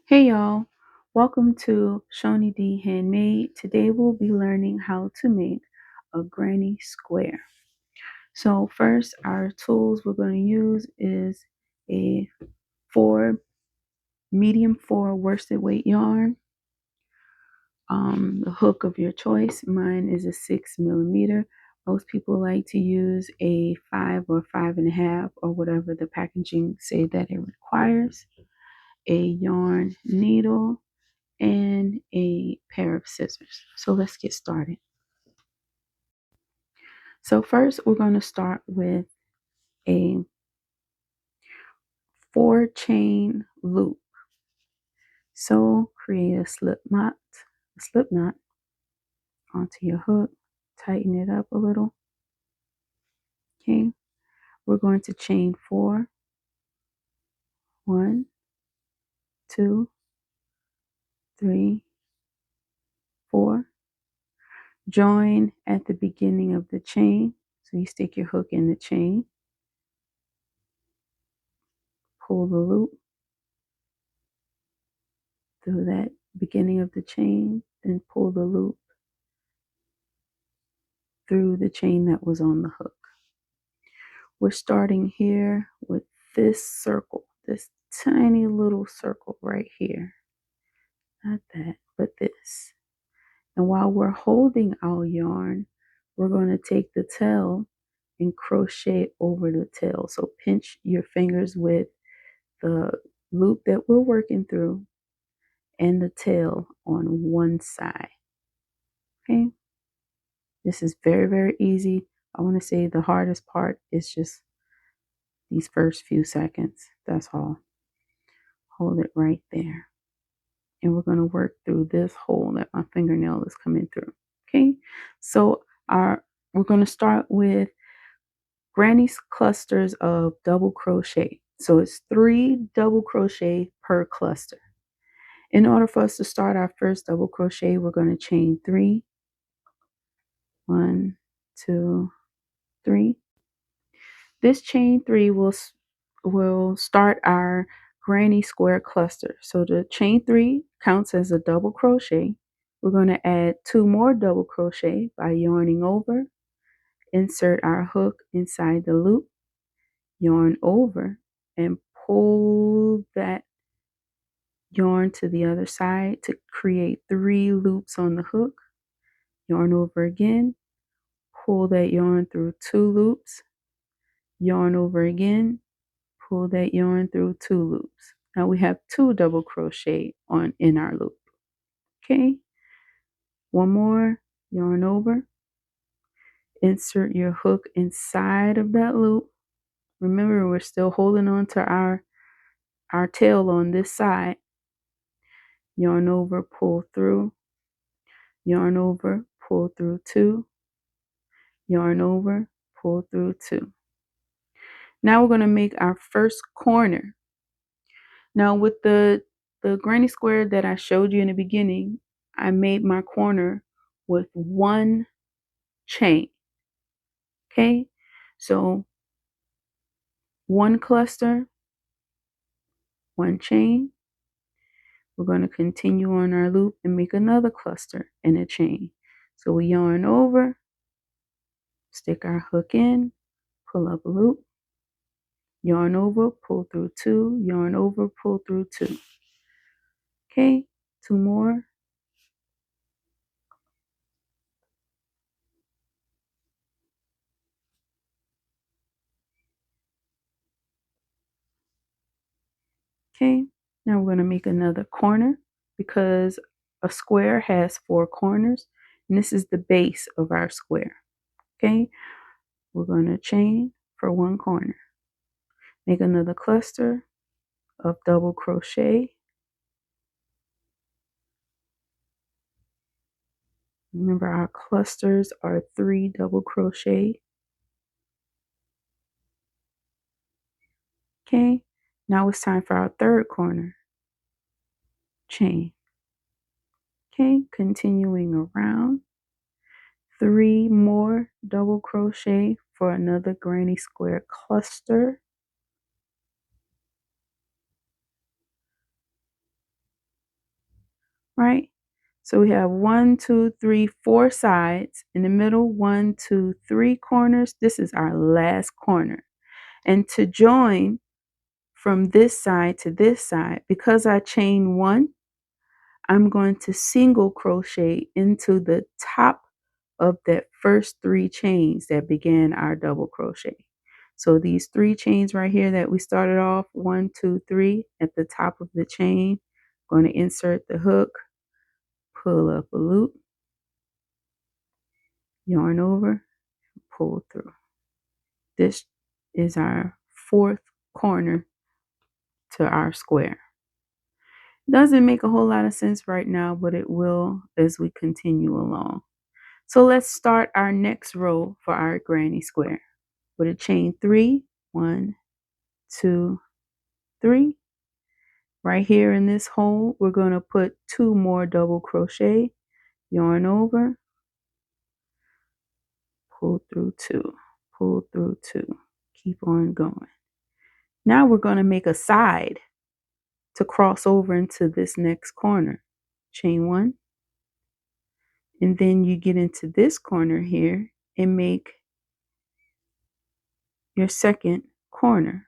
Hey y'all, welcome to Shoni D Handmade. Today we'll be learning how to make a granny square. So first, our tools we're going to use is a 4 medium 4 worsted weight yarn, the hook of your choice. Mine is a 6 millimeter. Most people like to use a 5 or 5.5 or whatever the packaging say that it requires. A yarn needle and a pair of scissors. So let's get started. So first we're going to start with a 4-chain loop. So create a slip knot onto your hook, tighten it up a little. Okay, we're going to chain 4. 1, 2, 3, 4. Join at the beginning of the chain. So you stick your hook in the chain, pull the loop through that beginning of the chain, then pull the loop through the chain that was on the hook. We're starting here with this circle, this tiny little circle right here. Not that, but this. And while we're holding our yarn, we're going to take the tail and crochet over the tail. So pinch your fingers with the loop that we're working through and the tail on one side. Okay? This is very, very easy. I want to say the hardest part is just these first few seconds. That's all. Hold it right there. And we're going to work through this hole that my fingernail is coming through. Okay, so we're going to start with granny's clusters of double crochet. So it's 3 double crochet per cluster. In order for us to start our first double crochet, we're going to chain 3. 1, 2, 3. This chain 3 will start our granny square cluster. So the chain 3 counts as a double crochet. We're going to add 2 more double crochet by yarning over, insert our hook inside the loop, yarn over, and pull that yarn to the other side to create 3 loops on the hook. Yarn over again, pull that yarn through 2 loops, yarn over again, pull that yarn through 2 loops. Now we have 2 double crochet in our loop. Okay, one more, yarn over, insert your hook inside of that loop. Remember, we're still holding on to our tail on this side. Yarn over, pull through, yarn over, pull through 2, yarn over, pull through 2. Now we're going to make our first corner. Now with the granny square that I showed you in the beginning, I made my corner with 1 chain. Okay, so 1 cluster, 1 chain. We're going to continue on our loop and make another cluster and a chain. So we yarn over, stick our hook in, pull up a loop, yarn over, pull through 2, yarn over, pull through 2. Okay, 2 more. Okay, now we're going to make another corner because a square has 4 corners, and this is the base of our square. Okay, we're going to chain for 1 corner. Make another cluster of double crochet. Remember, our clusters are 3 double crochet. Okay, now it's time for our third corner. Chain. Okay, continuing around. 3 more double crochet for another granny square cluster. right? So we have 1, 2, 3, 4 sides. In the middle, 1, 2, 3 corners. This is our last corner. And to join from this side to this side, because I chain 1, I'm going to single crochet into the top of that first 3 chains that began our double crochet. So these 3 chains right here that we started off, 1, 2, 3, at the top of the chain, I'm going to insert the hook, pull up a loop, yarn over, pull through. This is our 4th corner to our square. Doesn't make a whole lot of sense right now, but it will as we continue along. So let's start our next row for our granny square with a chain 3, 1, 2, 3. Right here in this hole, we're going to put 2 more double crochet, yarn over, pull through 2, pull through 2, keep on going. Now we're going to make a side to cross over into this next corner. Chain 1, and then you get into this corner here and make your second corner.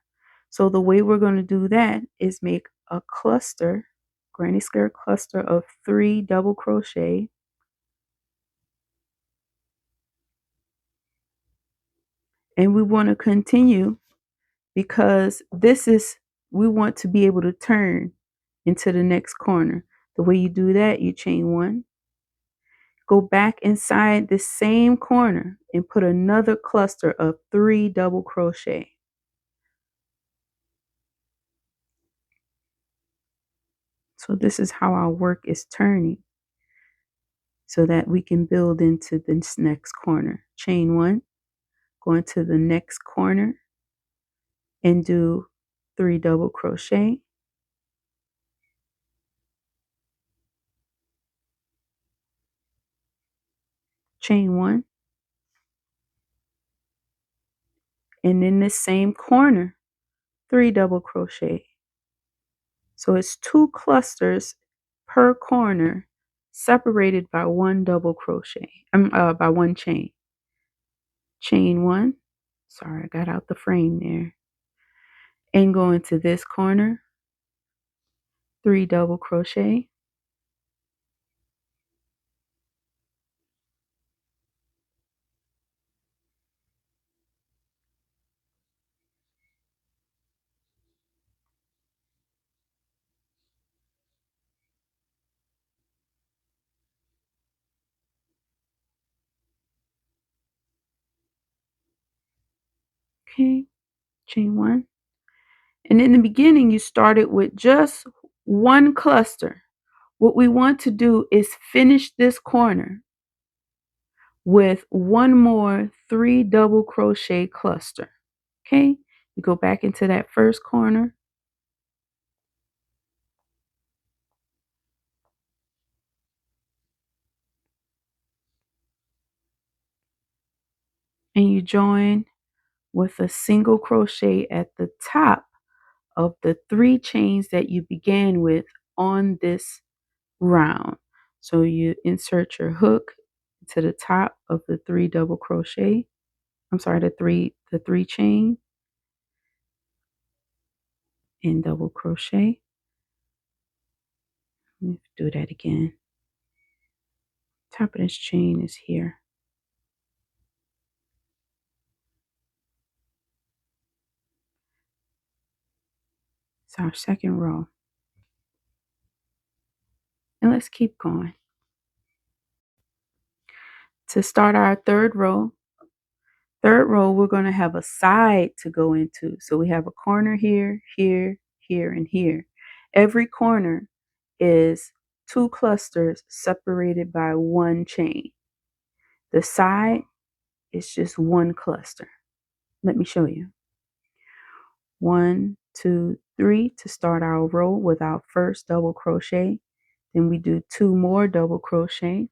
So the way we're going to do that is make a cluster, granny square cluster of 3 double crochet, and we want to continue because we want to be able to turn into the next corner. The way you do that, you chain 1, go back inside the same corner and put another cluster of 3 double crochet. So this is how our work is turning so that we can build into this next corner. Chain 1, go into the next corner and do 3 double crochet. Chain 1, and in this same corner, 3 double crochet. So it's 2 clusters per corner separated by 1 double crochet, by 1 chain. Chain 1, sorry, I got out the frame there, and go into this corner, 3 double crochet. Okay, chain 1. And in the beginning, you started with just 1 cluster. What we want to do is finish this corner with 1 more 3 double crochet cluster. Okay, you go back into that first corner, and you join with a single crochet at the top of the 3 chains that you began with on this round. So you insert your hook to the top of the 3 double crochet. I'm sorry, the 3 chain, and double crochet. Let me do that again. Top of this chain is here. It's our second row. And let's keep going. To start our third row, we're going to have a side to go into. So we have a corner here, here, here, and here. Every corner is 2 clusters separated by 1 chain. The side is just 1 cluster. Let me show you. 1, 2, 3 to start our row with our first double crochet. Then we do 2 more double crochet,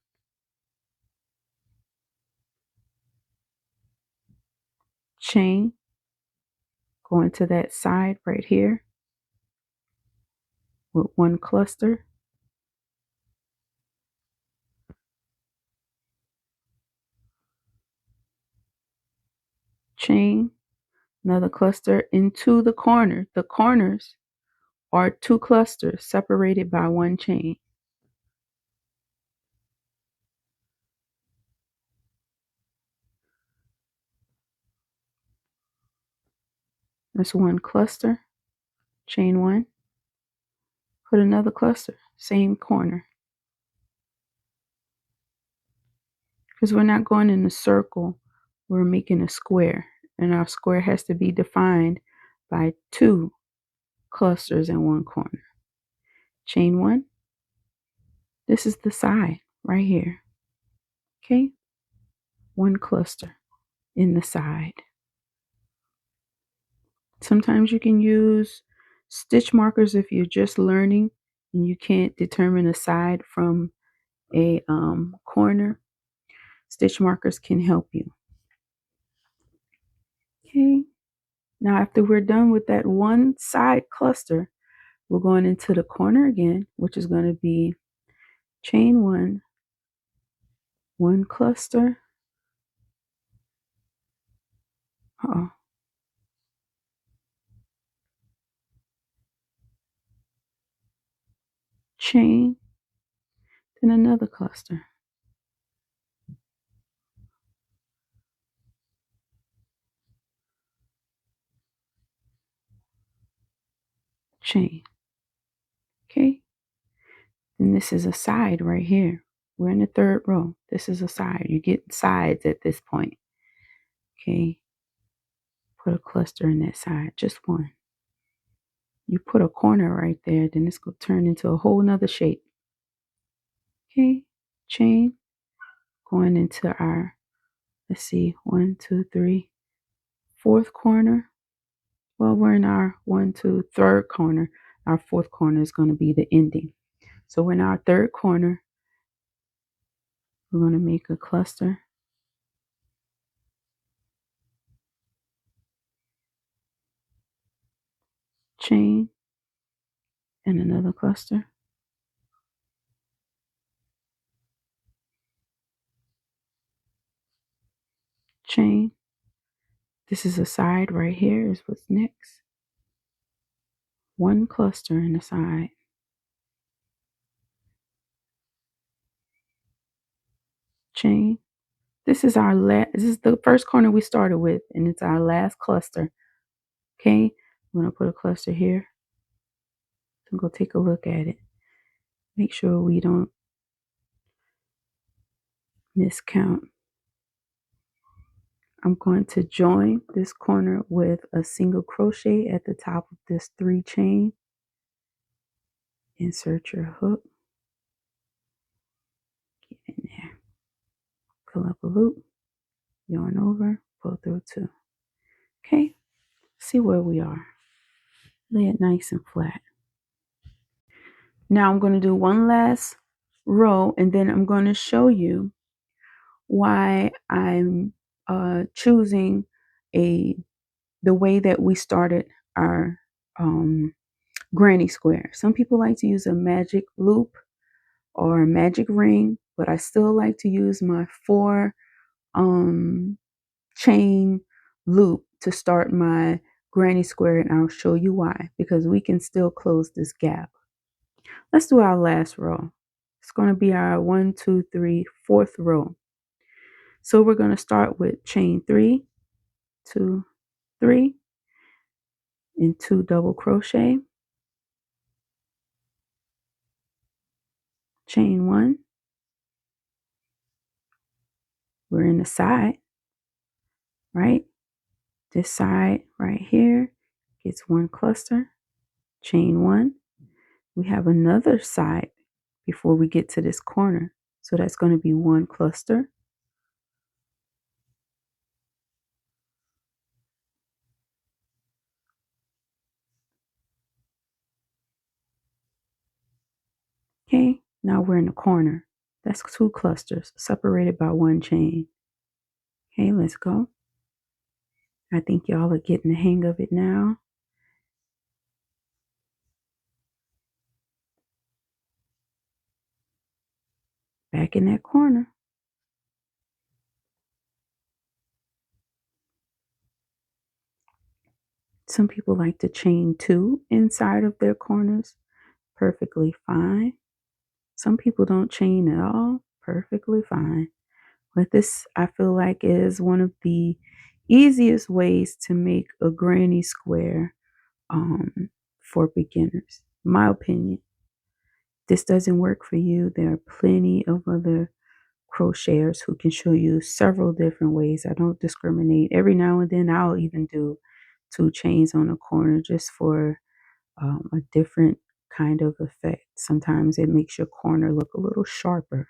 chain, go into that side right here with 1 cluster, chain, another cluster into the corner. The corners are two clusters separated by one chain. That's one cluster, chain one, put another cluster, same corner. Because we're not going in a circle, we're making a square, and our square has to be defined by two clusters in one corner. Chain one, this is the side right here. Okay, one cluster in the side. Sometimes you can use stitch markers if you're just learning and you can't determine a side from a corner. Stitch markers can help you. Okay, now after we're done with that one side cluster, we're going into the corner again, which is going to be chain one, one cluster. Chain, then another cluster. Chain. Okay, and this is a side right here. We're in the third row. This is a side. You get sides at this point. Okay, put a cluster in that side, just one. You put a corner right there, then it's going to turn into a whole nother shape. Okay, chain, going into our, let's see, 1, 2, 3, fourth corner. Well, we're in our 1, 2, third corner. Our fourth corner is going to be the ending. So in our third corner, we're going to make a cluster. Chain, and another cluster. Chain. This is a side right here is what's next. One cluster in the side. Chain. This is our this is the first corner we started with, and it's our last cluster. Okay, I'm gonna put a cluster here. So go take a look at it. Make sure we don't miscount. I'm going to join this corner with a single crochet at the top of this 3 chain. Insert your hook. Get in there. Pull up a loop. Yarn over. Pull through 2. Okay, see where we are. Lay it nice and flat. Now I'm going to do one last row, and then I'm going to show you why I'm choosing the way that we started our granny square. Some people like to use a magic loop or a magic ring, but I still like to use my 4 chain loop to start my granny square, and I'll show you why, because we can still close this gap. Let's do our last row. It's going to be our 1, 2, 3, fourth row. So we're going to start with chain 3, 2, 3, and 2 double crochet, chain 1. We're in the side, right? This side right here gets 1 cluster, chain 1. We have another side before we get to this corner. So that's going to be 1 cluster. Okay, now we're in the corner. That's 2 clusters separated by 1 chain. Okay, let's go. I think y'all are getting the hang of it now. Back in that corner. Some people like to chain 2 inside of their corners. Perfectly fine. Some people don't chain at all. Perfectly fine. But this, I feel like, is one of the easiest ways to make a granny square for beginners. In my opinion. This doesn't work for you, there are plenty of other crocheters who can show you several different ways. I don't discriminate. Every now and then I'll even do 2 chains on a corner just for a different kind of effect. Sometimes it makes your corner look a little sharper.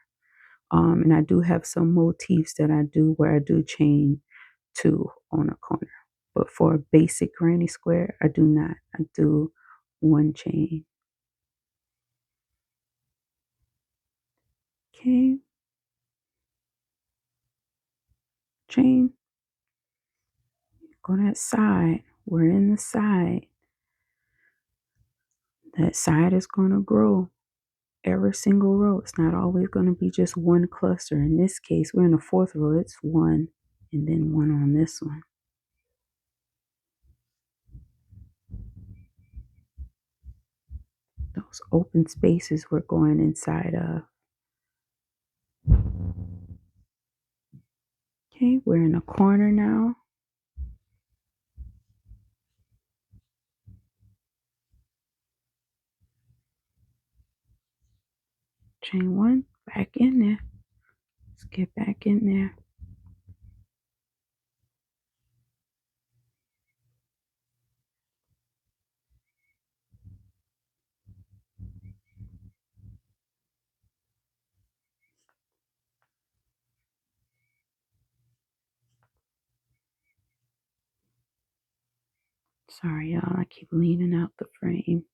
And I do have some motifs that I do where I do chain 2 on a corner. But for a basic granny square, I do not. I do 1 chain. Okay. Chain. Go that side. We're in the side. That side is going to grow every single row. It's not always going to be just one cluster. In this case, we're in the 4th row. It's 1 and then 1 on this one. Those open spaces we're going inside of. Okay, we're in a corner now. Chain 1, back in there. Let's get back in there. Sorry, y'all. I keep leaning out the frame.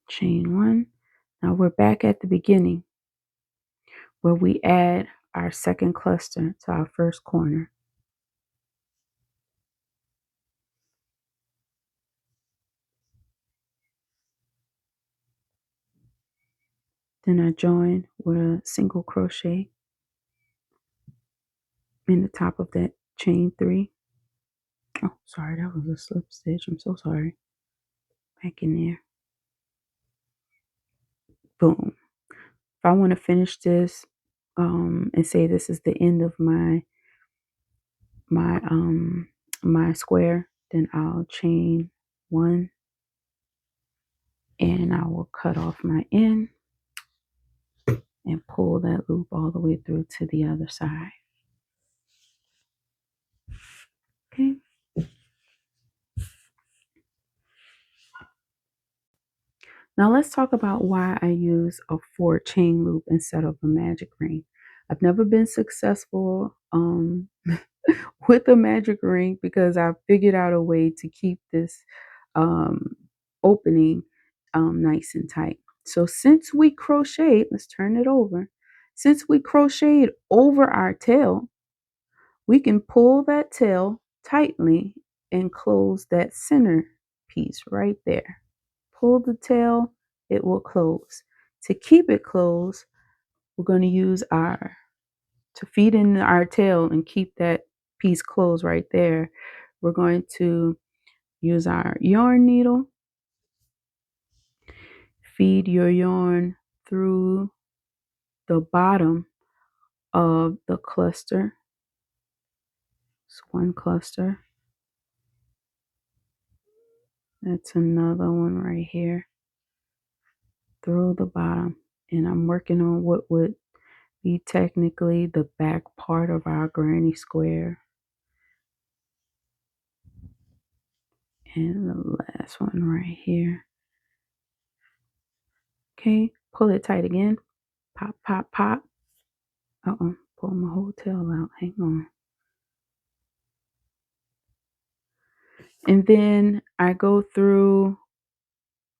Chain 1. Now we're back at the beginning where we add our 2nd cluster to our 1st corner. Then I join with a single crochet in the top of that chain 3. Oh, sorry, that was a slip stitch. I'm so sorry. Back in there. Boom. If I want to finish this and say this is the end of my my square, then I'll chain 1 and I will cut off my end and pull that loop all the way through to the other side. Okay. Now let's talk about why I use a 4 chain loop instead of a magic ring. I've never been successful with a magic ring because I figured out a way to keep this um, opening nice and tight. So since we crocheted, let's turn it over. Since we crocheted over our tail, we can pull that tail tightly and close that center piece right there. Pull the tail, it will close. To keep it closed, we're going to use to feed in our tail and keep that piece closed right there. We're going to use our yarn needle. Feed your yarn through the bottom of the cluster. It's 1 cluster. That's another one right here. Through the bottom. And I'm working on what would be technically the back part of our granny square. And the last one right here. Okay, pull it tight again. Pop, pop, pop. Pull my whole tail out. Hang on. And then I go through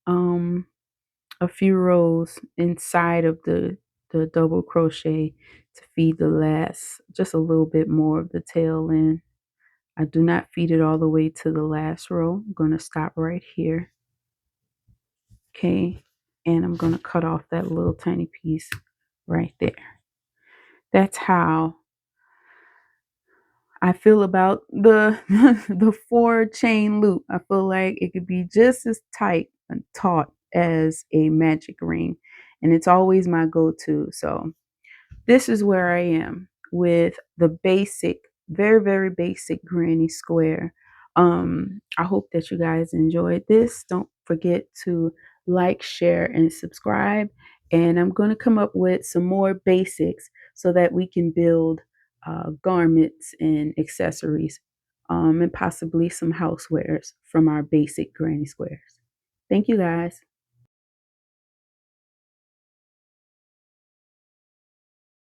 a few rows inside of the double crochet to feed the last, just a little bit more of the tail in. I do not feed it all the way to the last row. I'm going to stop right here. Okay. and I'm going to cut off that little tiny piece right there. That's how I feel about the the 4 chain loop. I feel like it could be just as tight and taut as a magic ring, and it's always my go-to. So this is where I am with the basic, very, very basic granny square. I hope that you guys enjoyed this. Don't forget to like, share, and subscribe. And I'm going to come up with some more basics so that we can build garments and accessories, and possibly some housewares from our basic granny squares. Thank you guys.